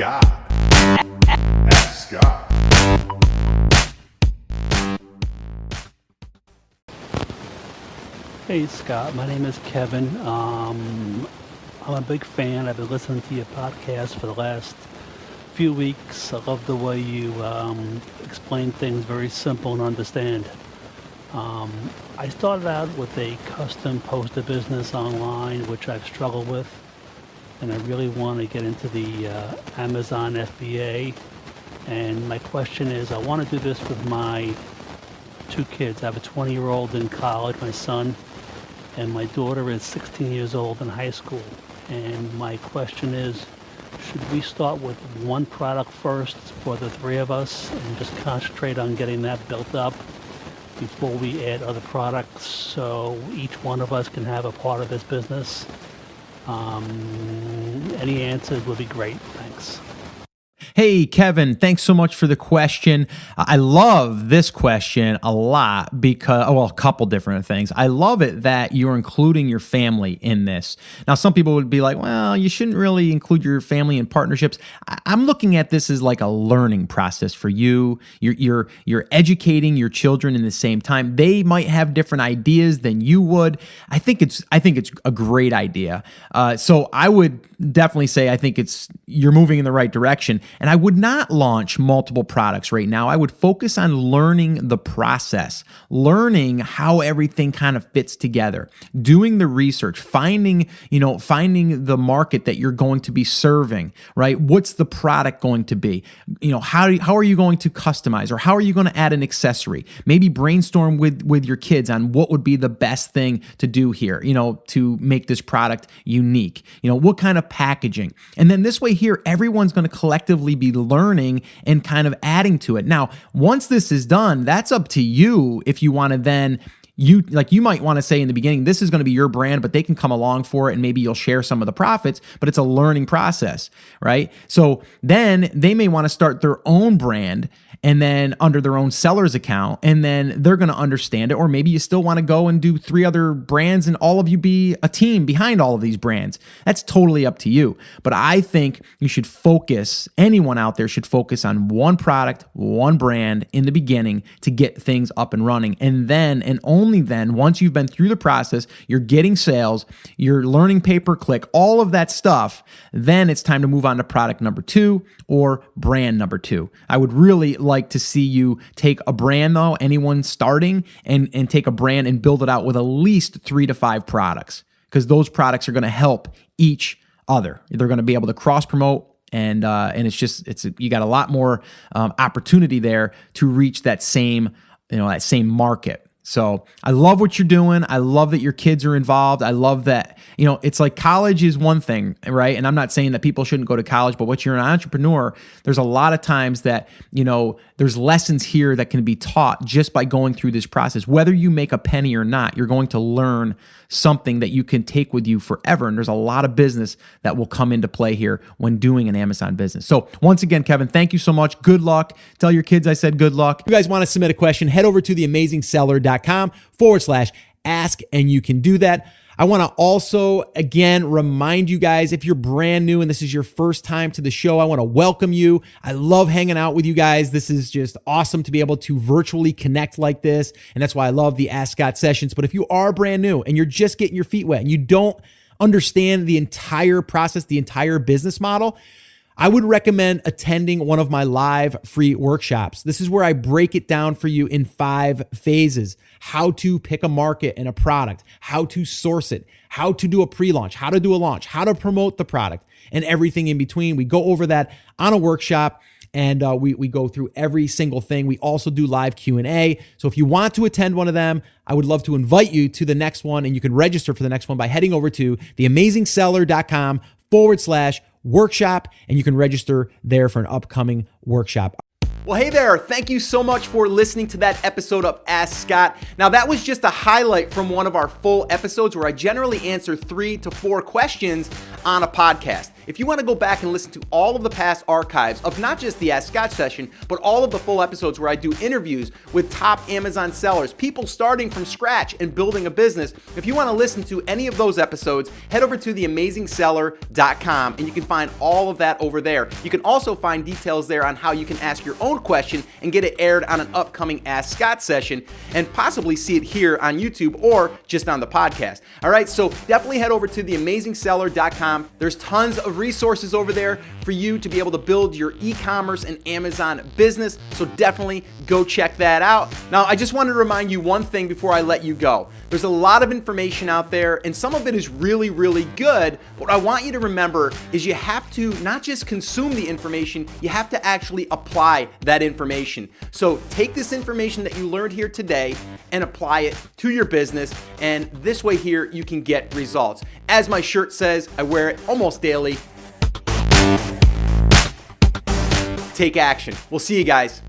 Scott. Ask Scott. Hey Scott, my name is Kevin. I'm a big fan. I've been listening to your podcast for the last few weeks. I love the way you explain things very simple and understand. I started out with a custom poster business online, which I've struggled with, and I really want to get into the Amazon FBA. And my question is, I want to do this with my two kids. I have a 20-year-old in college, my son, and my daughter is 16 years old in high school. And my question is, should we start with one product first for the three of us and just concentrate on getting that built up before we add other products so each one of us can have a part of this business? Any answers would be great. Thanks. Hey, Kevin, thanks so much for the question. I love this question a lot because, a couple different things. I love it that you're including your family in this. Now, some people would be like, well, you shouldn't really include your family in partnerships. I'm looking at this as like a learning process for you. You're educating your children in the same time. They might have different ideas than you would. I think it's a great idea. So I would definitely say I think you're moving in the right direction. And I would not launch multiple products right now. I would focus on learning the process, learning how everything kind of fits together, doing the research, finding the market that you're going to be serving, right? What's the product going to be? How are you going to customize, or how are you going to add an accessory? Maybe brainstorm with your kids on what would be the best thing to do here, to make this product unique. What kind of packaging? And then this way here, everyone's going to collectively be learning and kind of adding to it. Now, once this is done, that's up to you if you want to then you might want to say in the beginning, this is going to be your brand, but they can come along for it and maybe you'll share some of the profits, but it's a learning process, right? So then they may want to start their own brand and then under their own seller's account, and then they're going to understand it. Or maybe you still want to go and do 3 other brands and all of you be a team behind all of these brands. That's totally up to you. But I think you should anyone out there should focus on one product, one brand in the beginning to get things up and running. And then, and only then, once you've been through the process, you're getting sales, you're learning pay-per-click, all of that stuff, then it's time to move on to product number 2 or brand number 2. I would really like to see you take a brand though, anyone starting, and take a brand and build it out with at least 3 to 5 products, because those products are going to help each other. They're going to be able to cross promote, and you got a lot more opportunity there to reach that same market. So I love what you're doing. I love that your kids are involved. I love that, it's like college is one thing, right? And I'm not saying that people shouldn't go to college, but once you're an entrepreneur, there's a lot of times that, there's lessons here that can be taught just by going through this process. Whether you make a penny or not, you're going to learn something that you can take with you forever. And there's a lot of business that will come into play here when doing an Amazon business. So once again, Kevin, thank you so much. Good luck. Tell your kids I said good luck. If you guys want to submit a question, head over to theamazingseller.com/ask, and you can do that. I want to also, again, remind you guys, if you're brand new and this is your first time to the show, I want to welcome you. I love hanging out with you guys. This is just awesome to be able to virtually connect like this. And that's why I love the Ask Scott sessions. But if you are brand new and you're just getting your feet wet and you don't understand the entire process, the entire business model, I would recommend attending one of my live free workshops. This is where I break it down for you in 5 phases: how to pick a market and a product, how to source it, how to do a pre-launch, how to do a launch, how to promote the product, and everything in between. We go over that on a workshop, and we go through every single thing. We also do live Q&A. So if you want to attend one of them, I would love to invite you to the next one, and you can register for the next one by heading over to theamazingseller.com/workshop, and you can register there for an upcoming workshop. Well, hey there. Thank you so much for listening to that episode of Ask Scott. Now, that was just a highlight from one of our full episodes where I generally answer 3 to 4 questions on a podcast. If you want to go back and listen to all of the past archives of not just the Ask Scott session, but all of the full episodes where I do interviews with top Amazon sellers, people starting from scratch and building a business, if you want to listen to any of those episodes, head over to theamazingseller.com and you can find all of that over there. You can also find details there on how you can ask your own question and get it aired on an upcoming Ask Scott session and possibly see it here on YouTube or just on the podcast. All right, so definitely head over to theamazingseller.com. There's tons of resources over there for you to be able to build your e-commerce and Amazon business, so definitely go check that out. Now, I just wanted to remind you one thing before I let you go. There's a lot of information out there, and some of it is really, really good. What I want you to remember is you have to not just consume the information, you have to actually apply that information. So take this information that you learned here today and apply it to your business, and this way here you can get results. As my shirt says, I wear it almost daily. Take action. We'll see you guys.